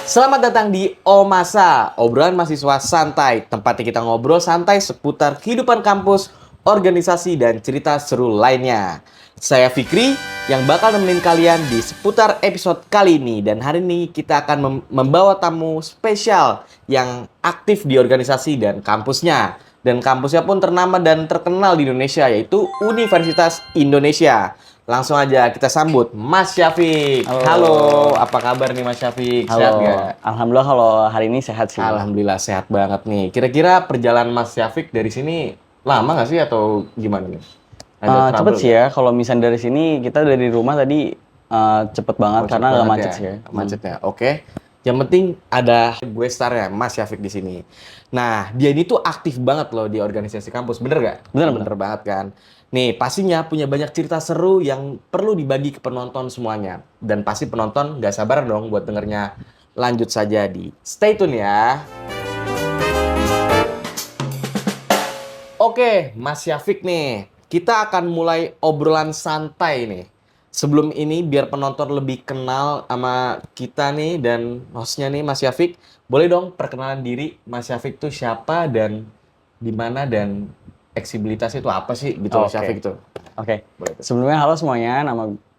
Selamat datang di Omasa, obrolan mahasiswa santai. Tempatnya kita ngobrol santai seputar kehidupan kampus, organisasi, dan cerita seru lainnya. Saya Fikri yang bakal nemenin kalian di seputar episode kali ini. Dan hari ini kita akan membawa tamu spesial yang aktif di organisasi dan kampusnya. Dan kampusnya pun ternama dan terkenal di Indonesia, yaitu Universitas Indonesia. Langsung aja kita sambut Mas Syafiq. Halo, apa kabar nih Mas Syafiq? Sehat Halo, nggak? alhamdulillah kalau hari ini sehat sih. Alhamdulillah sehat banget nih. Kira-kira perjalanan Mas Syafiq dari sini lama nggak sih atau gimana nih? Ada Cepet trouble sih ya, kalau misalnya dari sini kita dari rumah tadi cepet banget nggak? karena Cepet nggak banget macet ya? sih ya. Macetnya, oke. Yang penting ada gue starnya Mas Syafiq di sini. Nah, dia ini tuh aktif banget loh di organisasi kampus, bener nggak? Bener. Bener banget kan? Nih, pastinya punya banyak cerita seru yang perlu dibagi ke penonton semuanya. Dan pasti penonton nggak sabar dong buat dengernya. Lanjut saja di stay tune ya. Oke, Mas Syafiq nih. Kita akan mulai obrolan santai nih. Sebelum ini biar penonton lebih kenal sama kita nih dan hostnya nih Mas Syafiq. Boleh dong perkenalan diri Mas Syafiq tuh siapa dan di mana dan eksibilitas itu apa sih gitu Mas Oke. Syafiq tuh. Oke. Boleh tuh. Sebelumnya halo semuanya,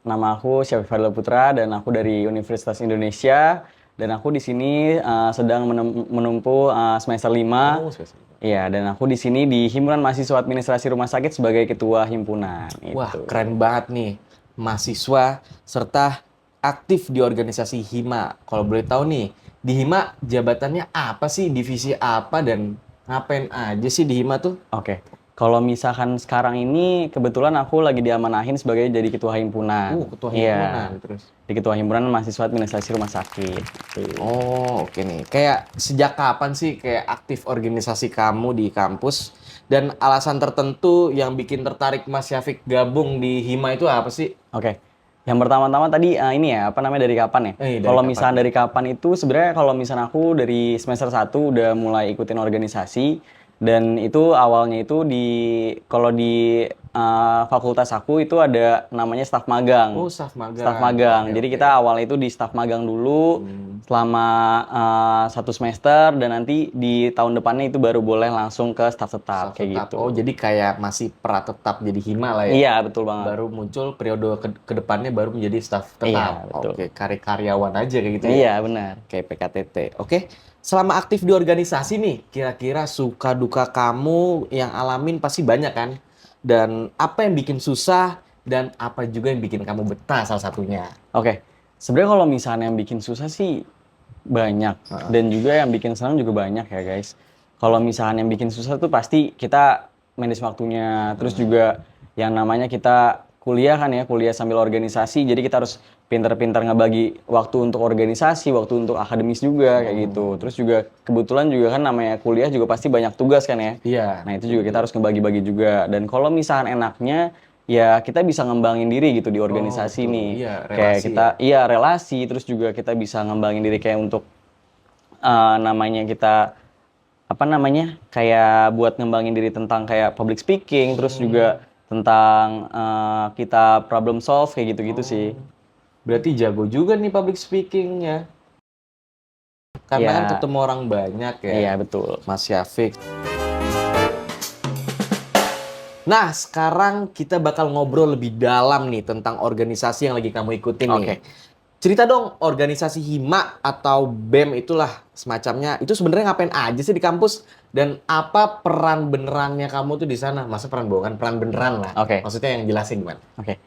nama aku Syafiq Fadil Putra dan aku dari Universitas Indonesia dan aku di sini sedang menempuh semester 5. Oh, spesial. Iya, dan aku di sini di Himpunan Mahasiswa Administrasi Rumah Sakit sebagai ketua himpunan. Wah, Itu. keren banget nih. Mahasiswa serta aktif di organisasi HIMA. Kalau boleh tahu nih, di HIMA jabatannya apa sih? Divisi apa dan ngapain aja sih di HIMA tuh? Oke. Kalau misalkan sekarang ini kebetulan aku lagi diamanahin sebagai jadi ketua himpunan. Ketua Iya. himpunan terus. Di ketua himpunan mahasiswa administrasi rumah sakit. Gitu. Oh, oke nih. Kayak sejak kapan sih kayak aktif organisasi kamu di kampus? Dan alasan tertentu yang bikin tertarik Mas Syafiq gabung di HIMA itu apa sih? Oke. Yang pertama-tama tadi ini ya, apa namanya dari kapan ya? Dari Kalau kapan? misalnya dari kapan itu sebenarnya kalau misalnya aku dari semester 1 udah mulai ikutin organisasi dan itu awalnya itu kalau di fakultas aku itu ada namanya staf magang. Oh, staf magang. Staf magang. Oke, Jadi oke. kita awalnya itu di staf magang dulu selama 1 semester dan nanti di tahun depannya itu baru boleh langsung ke staf tetap Staf kayak tetap. gitu. Oh, jadi kayak masih pratetap jadi HIMA lah ya? Iya, betul banget. Baru muncul periode ke depannya baru menjadi staf tetap. Iya, betul. Oke, karyawan aja kayak gitu ya? Iya, benar. Kayak PKTT. Oke, selama aktif di organisasi nih, kira-kira suka duka kamu yang alamin pasti banyak kan? Dan apa yang bikin susah dan apa juga yang bikin kamu betah salah satunya? Oke. Sebenarnya kalau misalnya yang bikin susah sih banyak dan juga yang bikin senang juga banyak ya guys. Kalau misalnya yang bikin susah tuh pasti kita manage waktunya, terus juga yang namanya kita kuliah kan ya, kuliah sambil organisasi, jadi kita harus pintar-pintar ngebagi waktu untuk organisasi, waktu untuk akademis juga kayak gitu. Terus juga kebetulan juga kan namanya kuliah juga pasti banyak tugas kan ya. Iya. Nah itu juga kita harus ngebagi-bagi juga. Dan kalau misalnya enaknya ya kita bisa ngembangin diri gitu di organisasi betul. nih. Iya, Kayak relasi kita relasi, terus juga kita bisa ngembangin diri kayak untuk namanya kita apa namanya kayak buat ngembangin diri tentang kayak public speaking, terus juga tentang kita problem solve kayak gitu-gitu sih. Berarti jago juga nih public speaking-nya. Karena kan Iya. ketemu orang banyak ya. Iya betul. Mas Syafiq. Nah, sekarang kita bakal ngobrol lebih dalam nih tentang organisasi yang lagi kamu ikutin nih. Oke. Cerita dong, organisasi HIMA atau BEM itulah semacamnya. Itu sebenarnya ngapain aja sih di kampus? Dan apa peran benerannya kamu tuh di sana? Masa peran bohongan? Peran beneran lah. Oke. Maksudnya yang jelasin gimana? Oke.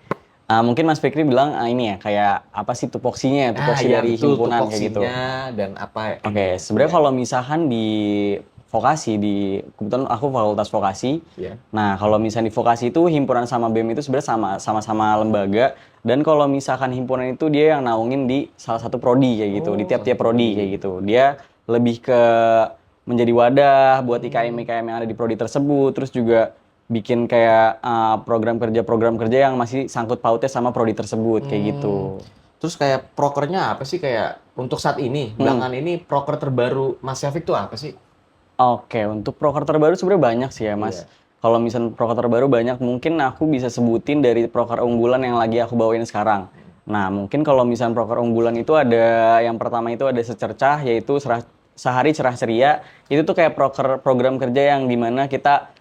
Mungkin Mas Fikri bilang ini ya kayak apa sih tupoksinya, tupoksi iya, dari betul, himpunan kayak gitu. tupoksinya dan apa? Oke, sebenarnya kalau misalkan di vokasi, kebetulan aku fakultas vokasi. Iya. Nah, kalau misalnya di vokasi itu himpunan sama BEM itu sebenarnya sama-sama lembaga. Dan kalau misalkan himpunan itu dia yang naungin di salah satu prodi kayak gitu, di tiap-tiap prodi kayak gitu. Dia lebih ke menjadi wadah buat IKM-IKM yang ada di prodi tersebut, terus juga bikin kayak program kerja yang masih sangkut pautnya sama prodi tersebut kayak gitu. Terus kayak prokernya apa sih kayak untuk saat ini, belakangan ini proker terbaru Mas Syafiq tuh apa sih? Oke, untuk proker terbaru sebenarnya banyak sih ya, Mas. Iya. Kalau misalnya proker terbaru banyak, mungkin aku bisa sebutin dari proker unggulan yang lagi aku bawain sekarang. Nah, mungkin kalau misalnya proker unggulan itu ada yang pertama itu ada Secercah, yaitu Sehari Cerah Ceria. Itu tuh kayak program kerja yang dimana kita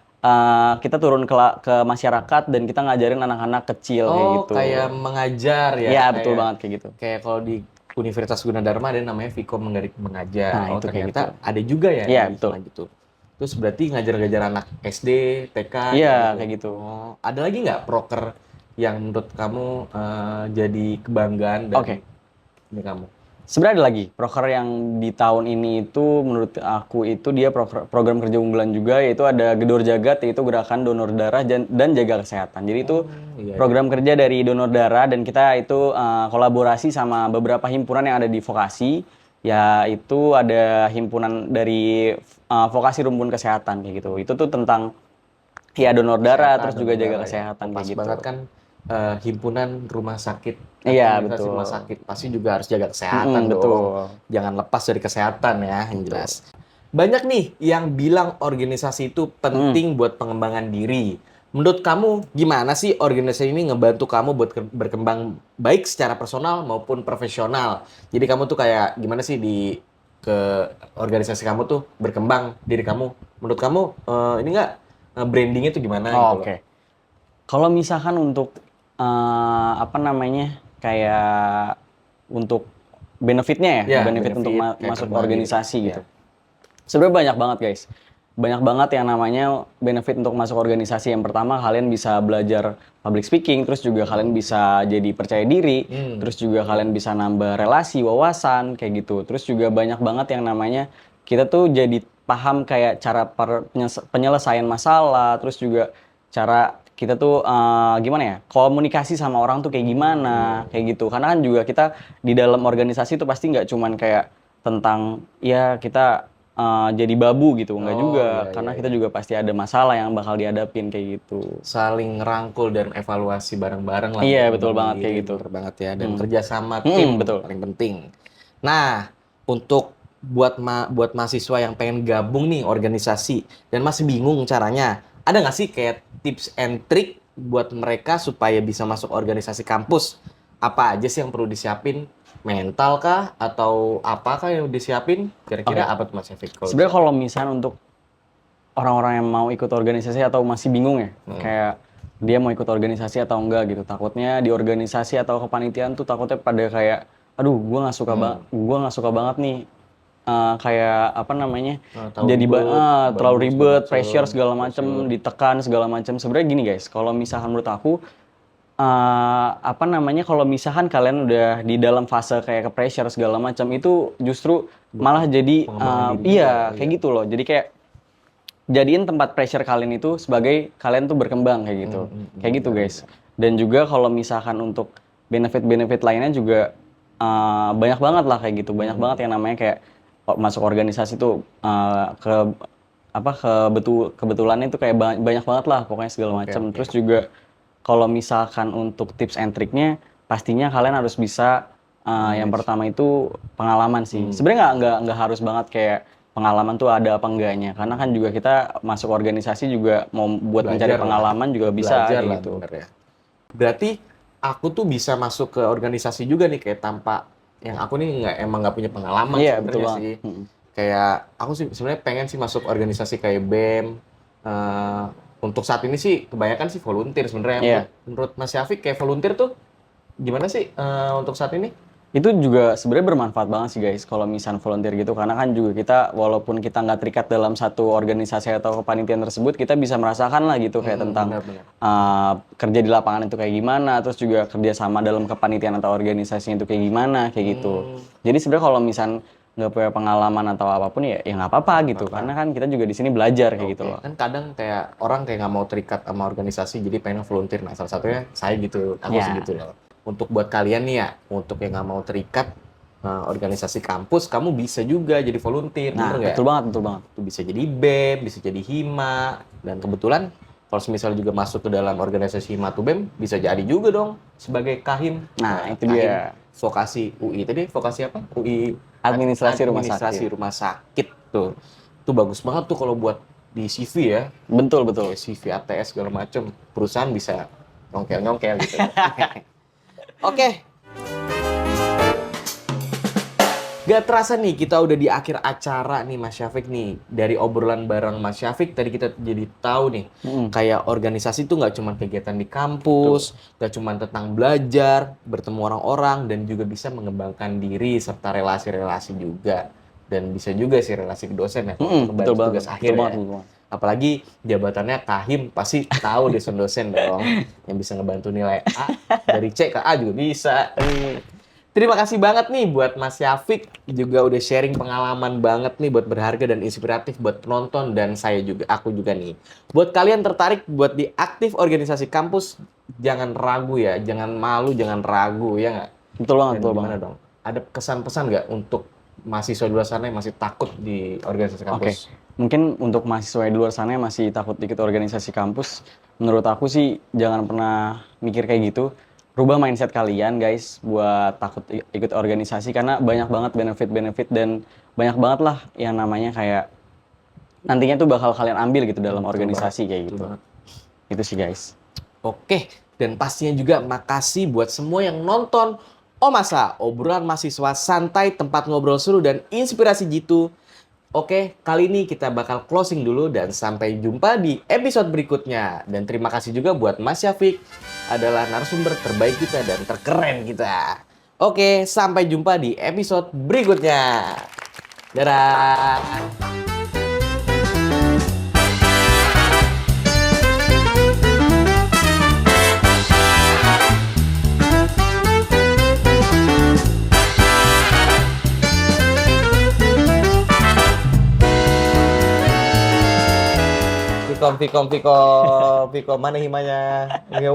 turun ke masyarakat dan kita ngajarin anak-anak kecil kayak Oh, gitu. kayak mengajar ya? Iya, betul Kayak banget kayak gitu. kayak kalau di Universitas Gunadarma ada namanya Viko Mengajar. Nah, Oh, itu kayak ternyata gitu. ada juga ya Iya, di betul. sana gitu. Terus berarti ngajar-ngajar anak SD, TK, Iya, kayak kayak gitu. Oh, ada lagi nggak proker yang menurut kamu jadi kebanggaan dan Oke. ini kamu? Sebenarnya ada lagi proker yang di tahun ini itu menurut aku itu dia program kerja unggulan juga, yaitu ada Gedor Jagat, yaitu gerakan donor darah dan jaga kesehatan. Jadi itu Iya, program kerja dari donor darah dan kita itu kolaborasi sama beberapa himpunan yang ada di vokasi, yaitu ada himpunan dari vokasi rumpun kesehatan kayak gitu. Itu tuh tentang ya donor darah Kesehatan, terus juga donor jaga darah ya. kesehatan Oh, kayak pas gitu. banget kan himpunan rumah sakit, Iya, organisasi betul. rumah sakit pasti juga harus jaga kesehatan dong. Betul. Jangan lepas dari kesehatan ya, yang jelas. Banyak nih yang bilang organisasi itu penting buat pengembangan diri. Menurut kamu gimana sih organisasi ini ngebantu kamu buat berkembang baik secara personal maupun profesional? Jadi kamu tuh kayak gimana sih di ke organisasi kamu tuh berkembang diri kamu? Menurut kamu ini nggak brandingnya tuh gimana gitu loh? Oke. Kalau misalkan untuk apa namanya kayak untuk benefitnya ya, Ya, benefit untuk benefit kayak masuk pengembangan diri. organisasi Ya. gitu. Sebenarnya banyak banget guys, banyak banget yang namanya benefit untuk masuk organisasi. Yang pertama kalian bisa belajar public speaking, terus juga kalian bisa jadi percaya diri, terus juga kalian bisa nambah relasi, wawasan kayak gitu. Terus juga banyak banget yang namanya kita tuh jadi paham kayak cara penyelesaian masalah, terus juga cara kita tuh gimana ya komunikasi sama orang tuh kayak gimana kayak gitu. Karena kan juga kita di dalam organisasi tuh pasti nggak cuman kayak tentang ya kita jadi babu gitu, enggak juga. iya, Karena iya, kita iya. juga pasti ada masalah yang bakal dihadapin kayak gitu. Saling ngerangkul dan evaluasi bareng-bareng lah Iya, buat betul ngembangin banget kayak diri, gitu. bener banget ya. Dan kerjasama Betul. paling penting. Nah, untuk buat mahasiswa yang pengen gabung nih organisasi dan masih bingung caranya, ada nggak sih kayak tips and trick buat mereka supaya bisa masuk organisasi kampus? Apa aja sih yang perlu disiapin? Mental kah? Atau apakah yang disiapin? Kira-kira Oke. apa tuh Mas Efik? Sebenarnya kalau misalnya untuk orang-orang yang mau ikut organisasi atau masih bingung ya, kayak dia mau ikut organisasi atau enggak gitu. Takutnya di organisasi atau kepanitiaan tuh takutnya pada kayak, aduh, gua nggak suka banget nih. Kayak apa namanya? Jadi terlalu babu segala ribet, macem, pressure segala macem, pressure. ditekan segala macem. Sebenarnya gini guys, kalau misalkan menurut aku apa namanya kalau misalkan kalian udah di dalam fase kayak ke pressure segala macam itu justru malah jadi Pengembangan diri juga, iya oh kayak iya. gitu loh. Jadi kayak jadiin tempat pressure kalian itu sebagai kalian tuh berkembang kayak gitu. Kayak gitu guys. Dan juga kalau misalkan untuk benefit-benefit lainnya juga banyak banget lah kayak gitu. Banyak banget yang namanya kayak masuk organisasi tuh kebetulannya itu kayak banyak banget lah pokoknya segala macam. oke. Terus juga kalau misalkan untuk tips and triknya pastinya kalian harus bisa yang pertama itu pengalaman sih. Sebenarnya nggak harus banget kayak pengalaman tuh ada apa enggaknya. Karena kan juga kita masuk organisasi juga mau buat mencari Belajar lah. pengalaman juga bisa Belajar kayak lah, gitu. bener ya. Berarti aku tuh bisa masuk ke organisasi juga nih kayak tanpa yang aku nih emang nggak punya pengalaman Iya, betul sebenarnya banget. sih. Kayak aku sih sebenarnya pengen sih masuk organisasi kayak BEM. Eh, untuk saat ini sih kebanyakan sih volunteer sebenarnya. Iya. Menurut Mas Syafiq kayak volunteer tuh gimana sih untuk saat ini? Itu juga sebenarnya bermanfaat banget sih guys kalau misalnya volunteer gitu karena kan juga kita walaupun kita nggak terikat dalam satu organisasi atau kepanitiaan tersebut kita bisa merasakan lah gitu kayak tentang Benar-benar. kerja di lapangan itu kayak gimana terus juga kerja sama dalam kepanitiaan atau organisasi itu kayak gimana kayak gitu. Jadi sebenarnya kalau misalnya nggak punya pengalaman atau apapun ya nggak apa-apa gitu karena kan kita juga di sini belajar kayak gitu loh. Kan kadang kayak orang kayak nggak mau terikat sama organisasi jadi pengen volunteer. Nah salah satunya saya gitu, aku Ya. sih gitu loh. Untuk buat kalian nih ya, untuk yang nggak mau terikat organisasi kampus, kamu bisa juga jadi volunteer, Nah, bener nggak? betul banget. Itu bisa jadi BEM, bisa jadi HIMA, dan kebetulan kalau misalnya juga masuk ke dalam organisasi HIMA atau BEM, bisa jadi juga dong sebagai Kahim. Nah, itu Kahim dia. Vokasi UI tadi, vokasi apa? UI Administrasi Rumah Sakit. Administrasi Rumah Sakit tuh. Itu bagus banget tuh kalau buat di CV ya. Betul. Kayak CV ATS segala macem. Perusahaan bisa nyongkel-nyongkel gitu. Oke. Gak terasa nih kita udah di akhir acara nih Mas Syafiq nih. Dari obrolan bareng Mas Syafiq tadi kita jadi tahu nih. Kayak organisasi itu nggak cuma kegiatan di kampus, nggak cuma tentang belajar, bertemu orang-orang, dan juga bisa mengembangkan diri serta relasi-relasi juga. Dan bisa juga sih relasi ke dosen ya, kalau untuk Betul bantu banget. tugas akhir Betul ya. banget, betul banget. Apalagi jabatannya Kahim, pasti tahu dosen-dosen dong yang bisa ngebantu nilai A dari C ke A juga bisa. Terima kasih banget nih buat Mas Syafiq, juga udah sharing pengalaman banget nih buat berharga dan inspiratif buat penonton dan aku juga nih. Buat kalian tertarik buat di aktif organisasi kampus, jangan ragu ya, jangan malu, jangan ragu ya nggak? Betul banget, Dan betul gimana banget. dong? Ada kesan-pesan nggak untuk mahasiswa di luar sana yang masih takut di organisasi Oke, kampus? mungkin untuk mahasiswa di luar sana yang masih takut ikut organisasi kampus, menurut aku sih jangan pernah mikir kayak gitu. Rubah mindset kalian guys buat takut ikut organisasi karena banyak banget benefit-benefit dan banyak banget lah yang namanya kayak nantinya tuh bakal kalian ambil gitu dalam Betul banget, organisasi kayak betul gitu. banget. Itu sih guys. Oke, dan pastinya juga makasih buat semua yang nonton Omasa, obrolan mahasiswa santai, tempat ngobrol seru dan inspirasi jitu. Oke, kali ini kita bakal closing dulu dan sampai jumpa di episode berikutnya. Dan terima kasih juga buat Mas Syafiq, adalah narasumber terbaik kita dan terkeren kita. Oke, sampai jumpa di episode berikutnya. Dadah! Vkom, mana himanya?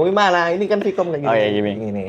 Mana? Ini kan Vkom lagi. Oh ya gini. Ini.